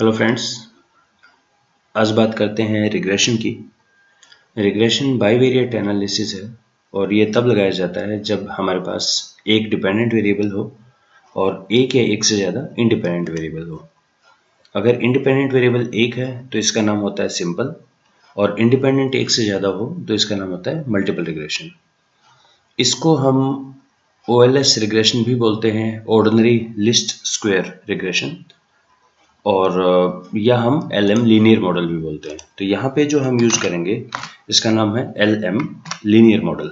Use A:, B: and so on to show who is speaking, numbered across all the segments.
A: Hello friends, आज बात करते हैं रिग्रेशन की। रिग्रेशन बाईवेरिएट एनालिसिस है और ये तब लगाया जाता है जब हमारे पास एक डिपेंडेंट वेरिएबल हो और एक या एक से ज़्यादा इंडिपेंडेंट वेरिएबल हो। अगर इंडिपेंडेंट वेरिएबल एक है तो इसका नाम होता है सिंपल, और इंडिपेंडेंट एक से ज़्यादा हो तो इसका नाम होता है मल्टीपल रिग्रेशन। इसको हम OLS रिग्रेशन भी बोलते हैं, ऑर्डिनरी लिस्ट स्क्वायर रिग्रेशन, और या हम LM लीनियर मॉडल भी बोलते हैं। तो यहाँ पे जो हम यूज़ करेंगे इसका नाम है LM लीनियर मॉडल।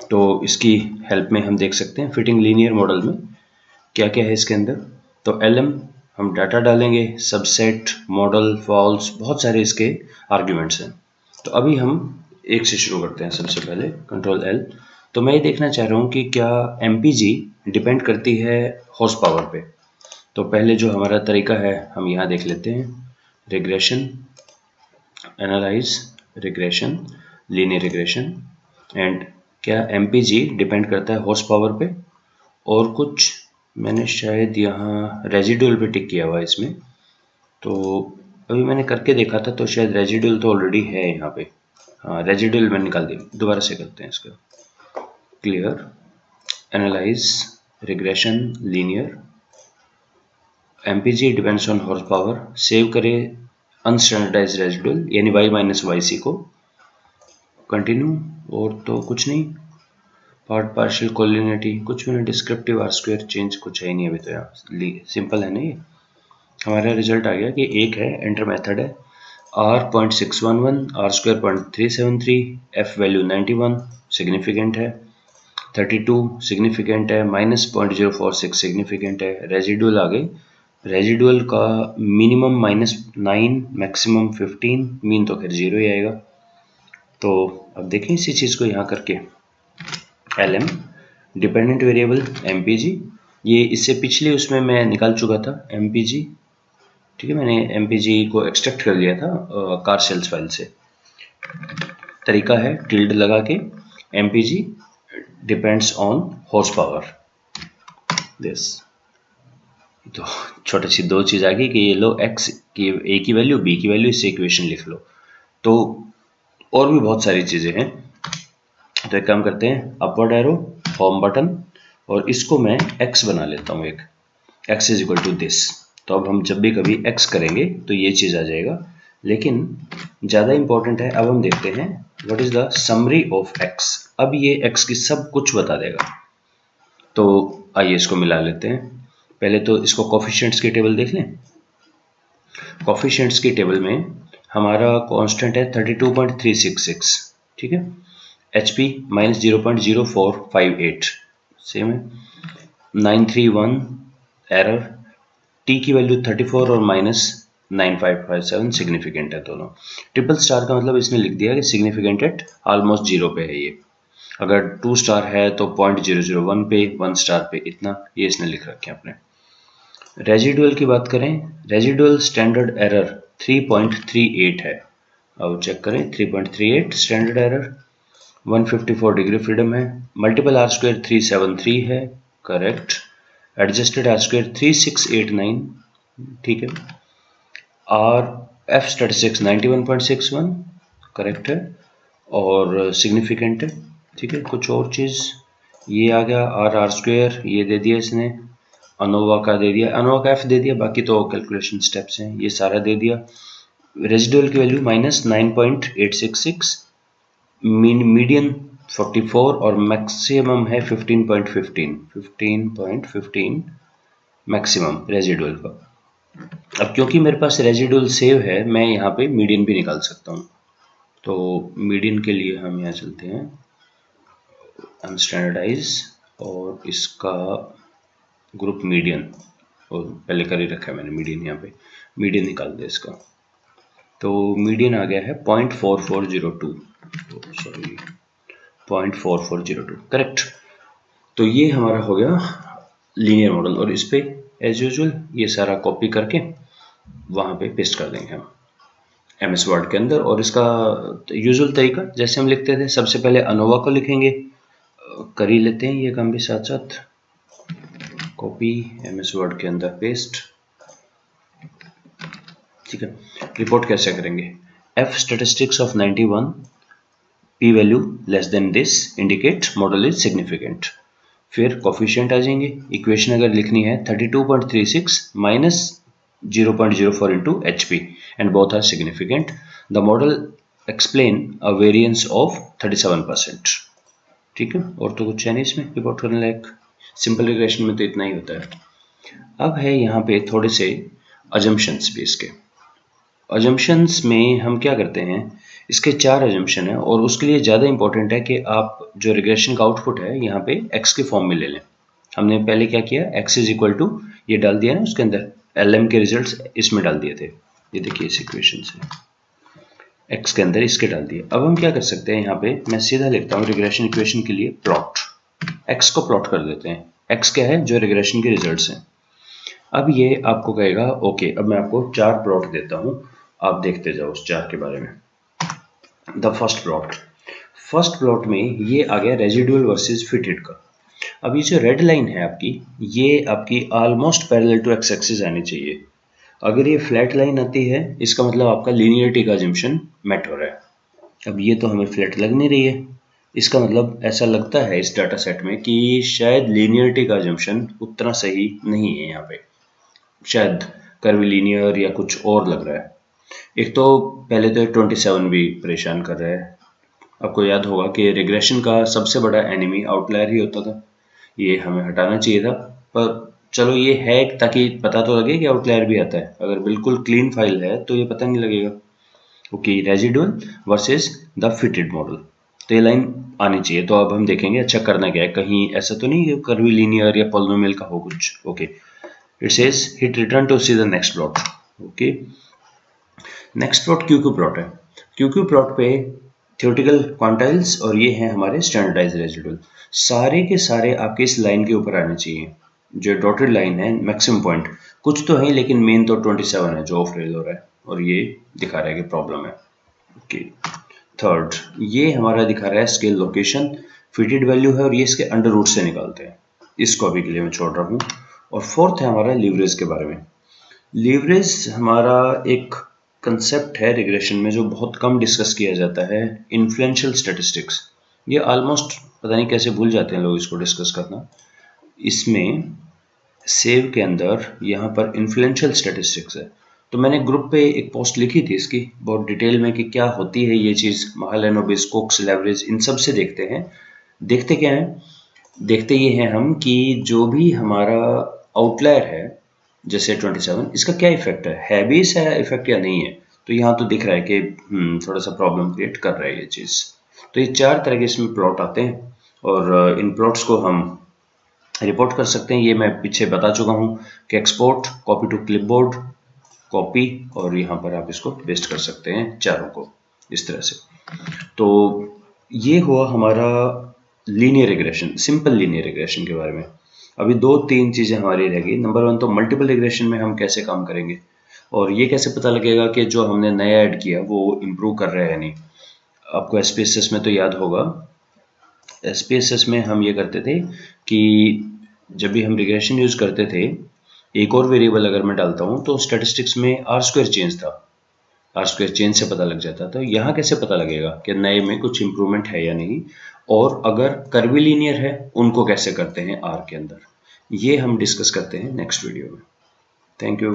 A: तो इसकी हेल्प में हम देख सकते हैं फिटिंग लीनियर मॉडल में क्या क्या है इसके अंदर। तो LM हम डाटा डालेंगे, सबसेट, मॉडल, फॉल्स, बहुत सारे इसके आर्ग्यूमेंट्स हैं। तो अभी हम एक से शुरू करते हैं। सबसे पहले Ctrl+L। तो मैं ये देखना चाह रहा हूँ कि क्या MPG डिपेंड करती है हॉर्स पावर पे। तो पहले जो हमारा तरीका है हम यहाँ देख लेते हैं, regression, analyse regression, linear regression, and क्या MPG डिपेंड करता है हॉर्स पावर पे। और कुछ मैंने शायद यहाँ रेजिडुअल पे टिक किया हुआ है इसमें। तो अभी मैंने करके देखा था तो शायद रेजिडुअल तो ऑलरेडी है यहाँ पे। हाँ, रेजिडुअल मैंने निकाल दिया। दोबारा से करते हैं इसका। Clear, analyse regression, linear, MPG depends on horse power. Save करें अनस्टैंडर्डाइज रेजिडुअल यानी y-yc को। कंटिन्यू। और तो कुछ नहीं, पार्ट पार्शियल कोलिनिटी कुछ भी नहीं, डिस्क्रिप्टिव आर स्क्वायर चेंज कुछ है ही नहीं अभी तो। यार सिंपल है ना ये। हमारा रिजल्ट आ गया कि एक है, एंटर मेथड है, R 0.611, R square 0.373, F value 91 significant है, 32 सिग्निफिकेंट है, -0.046 सिग्निफिकेंट है। रेजिडुअल आ गई। रेजिडुअल का मिनिमम -9, मैक्सिमम 15, मीन तो खैर 0 ही आएगा। तो अब देखें इसी चीज़ को यहाँ करके, LM डिपेंडेंट वेरिएबल MPG, ये इससे पिछले उसमें मैं निकाल चुका था MPG। ठीक है, मैंने MPG को एक्सट्रैक्ट कर लिया था कार सेल्स फाइल से। तरीका है टिल्ड लगा के MPG depends on horse power this. तो छोटी सी दो चीज़ आ गई कि ये लो x की a की वैल्यू, b की वैल्यू, इससे इक्वेशन लिख लो। तो और भी बहुत सारी चीज़ें हैं। तो एक काम करते हैं, अपवर्ड एरो, होम बटन, और इसको मैं x बना लेता हूँ एक, x is equal to this. तो अब हम जब भी कभी x करेंगे तो ये चीज़ आ जाएगा। लेकिन ज़्यादा इंपॉर्टेंट है, अब हम देखते हैं what is the summary of x। अब ये x की सब कुछ बता देगा। तो आइए इसको मिला लेते हैं। पहले तो इसको कोफिशिएंट्स की टेबल देख लें। कोफिशिएंट्स की टेबल में हमारा कांस्टेंट है 32.366, ठीक है। HP -0.0458 सेम है, 931 एरर, T की वैल्यू 34 और -9557 सिग्निफिकेंट है दोनों। ट्रिपल स्टार का मतलब इसने लिख दिया कि सिग्निफिकेंट एट ऑलमोस्ट 0 पे है ये। अगर 2 स्टार है तो 0.001 पे, 1 स्टार पे इतना, ये इसने लिख रखे हैं अपने। रेजिडुअल की बात करें, रेजिडुअल स्टैंडर्ड एरर 3.38 है। अब चेक करें, 3.38 स्टैंडर्ड एरर, 154 डिग्री फ्रीडम है। मल्टीपल आर स्क्वायर 373 है, करेक्ट। एडजस्टेड आर स्क्वायर 3689, ठीक है। आर एफ स्टैटिस्टिक्स 91.61, करेक्ट है और सिग्निफिकेंट है, ठीक है। कुछ और चीज़ ये आ गया, आर स्क्वायर ये दे दिया इसने, अनोवा का दे दिया, अनोवा का एफ दे दिया, बाकी तो कैलकुलेशन स्टेप्स हैं, ये सारा दे दिया। रेजिडुअल की वैल्यू -9.866, मीडियन 44 और मैक्सिमम है 15.15 मैक्सिमम रेजिडुअल का। अब क्योंकि मेरे पास रेजिडुअल सेव है, मैं यहाँ पे मीडियन भी निकाल सकता हूँ। तो मीडियन के लिए हम यहाँ चलते हैं अनस्टैंडर्डाइज, और इसका ग्रुप मीडियन, और पहले कर ही रखा है मैंने मीडियन, यहाँ पे मीडियन निकाल दिया इसका। तो मीडियन आ गया है 0.4402, सॉरी 0.4402, करेक्ट। तो ये हमारा हो गया लीनियर मॉडल, और इस पे एज यूजुअल ये सारा कॉपी करके वहाँ पे पेस्ट कर देंगे हम MS वर्ड के अंदर। और इसका यूजुअल तरीका जैसे हम लिखते थे, सबसे पहले अनोवा को लिखेंगे, कर ही लेते हैं ये काम भी साथ साथ, कॉपी MS वर्ड के अंदर पेस्ट, ठीक है, रिपोर्ट कैसे करेंगे? F statistics of 91 p value less than this indicate model is significant. फिर कोफिशिएंट आ जाएंगे, इक्वेशन अगर लिखनी है 32.36 minus 0.04 into HP and both are significant. The model explain a variance of 37%। ठीक है, और तो कुछ है नहीं इसमें रिपोर्ट करने लायक, सिंपल रिग्रेशन में तो इतना ही होता है। अब है यहाँ पे थोड़े से अजम्पशंस भी इसके। अजम्पशंस में हम क्या करते हैं, इसके 4 अजम्पशन है और उसके लिए ज़्यादा इंपॉर्टेंट है कि आप जो रिग्रेशन का आउटपुट है यहाँ पे x के फॉर्म में ले लें। हमने पहले क्या किया, x इज इक्वल टू ये डाल दिया ना, उसके अंदर LM के रिजल्ट्स इसमें डाल दिए थे, ये देखिए इस इक्वेशन से x के अंदर इसके डाल दिए। अब हम क्या कर सकते हैं, यहाँ पे मैं सीधा लिखता हूँ रिग्रेशन इक्वेशन के लिए प्लॉट, x को प्लॉट कर देते हैं। x क्या है, जो रिग्रेशन के रिजल्ट्स हैं। अब ये आपको कहेगा ओके, अब मैं आपको 4 प्लॉट देता हूँ, आप देखते जाओ उस 4 के बारे में। द फर्स्ट प्लॉट में ये आ गया रेजिडुअल वर्सेस फिटेड का। अब ये जो रेड लाइन है आपकी, ये आपकी almost parallel to X axis आनी चाहिए। अगर ये फ्लैट लाइन आती है, इसका मतलब आपका लीनियरिटी का अजम्पशन मेट हो रहा है। अब ये तो हमें फ्लैट लग नहीं रही है, इसका मतलब ऐसा लगता है इस डाटा सेट में कि शायद लीनियरिटी का अजम्पशन उतना सही नहीं है, यहाँ पे शायद कर्विलीनियर या कुछ और लग रहा है। एक तो पहले तो 27 भी परेशान कर रहा है। आपको याद होगा कि रिग्रेशन का सबसे बड़ा एनिमी आउटलायर ही होता था, ये हमें हटाना चाहिए था, पर चलो ये है ताकि पता तो लगे कि आउटलायर भी आता है। अगर बिल्कुल क्लीन फाइल है तो ये पता नहीं लगेगा। Okay, residual versus the fitted model, तो ये लाइन आनी चाहिए। तो अब हम देखेंगे अच्छा करना क्या है, कहीं ऐसा तो नहीं है कर्विलीनियर या पॉलिनोमियल का हो कुछ। Okay, it says hit return to see the next plot। Okay, next plot QQ plot है। क्यूक्यू प्लॉट पे थ्योरेटिकल क्वांटाइल्स और ये हैं हमारे स्टैंडर्डाइज रेजिडुअल, सारे के सारे आपके इस लाइन के ऊपर आने चाहिए। जो डॉटेड लाइन है मैक्सिमम पॉइंट कुछ तो है, लेकिन मेन तो 27 है जो ऑफ रेल हो रहा है, और ये दिखा रहा है कि प्रॉब्लम है। ओके, थर्ड ये हमारा दिखा रहा है स्केल लोकेशन, फिटेड वैल्यू है और ये इसके अंडर रूट से निकालते हैं, इसको अभी के लिए मैं छोड़ रहा हूँ। और फोर्थ है हमारा लीवरेज के बारे में। लीवरेज हमारा एक कंसेप्ट है रिग्रेशन में जो बहुत कम डिस्कस किया जाता है, इन्फ्लुएंशियल स्टैटिस्टिक्स। ये ऑलमोस्ट पता नहीं कैसे भूल जाते हैं लोग इसको डिस्कस करना। इसमें सेव के अंदर यहाँ पर इन्फ्लुएंशियल स्टैटिस्टिक्स है, तो मैंने ग्रुप पे एक पोस्ट लिखी थी इसकी बहुत डिटेल में कि क्या होती है ये चीज़। महालनोबिस, कोक्स, लेवरेज, इन सब से देखते हैं। देखते क्या है, देखते ये हैं हम कि जो भी हमारा आउटलायर है जैसे 27, इसका क्या इफेक्ट है भी इसका इफेक्ट या नहीं है। तो यहाँ तो दिख रहा है कि थोड़ा सा प्रॉब्लम क्रिएट कर रहा है ये चीज़। तो ये 4 तरह के इसमें प्लॉट आते हैं और इन प्लॉट्स को हम रिपोर्ट कर सकते हैं। ये मैं पीछे बता चुका हूँ कि export, copy to clipboard, copy, और यहाँ पर आप इसको पेस्ट कर सकते हैं चारों को इस तरह से। तो ये हुआ हमारा linear regression, simple linear regression के बारे में। अभी 2-3 चीज़ें हमारी रह गई। नंबर 1 तो मल्टीपल रिग्रेशन में हम कैसे काम करेंगे, और ये कैसे पता लगेगा कि जो हमने नया ऐड किया वो इम्प्रूव कर रहा है या नहीं। आपको SPSS में तो याद होगा, SPSS में हम ये करते थे कि जब भी हम रिग्रेशन यूज़ करते थे, एक और वेरिएबल अगर मैं डालता हूँ तो स्टैटिस्टिक्स में आर स्क्वायर चेंज था, आर स्क्वायर चेंज से पता लग जाता। तो यहाँ कैसे पता लगेगा कि नए में कुछ इंप्रूवमेंट है या नहीं, और अगर कर्विलीनियर है उनको कैसे करते हैं आर के अंदर, ये हम डिस्कस करते हैं नेक्स्ट वीडियो में। Thank you.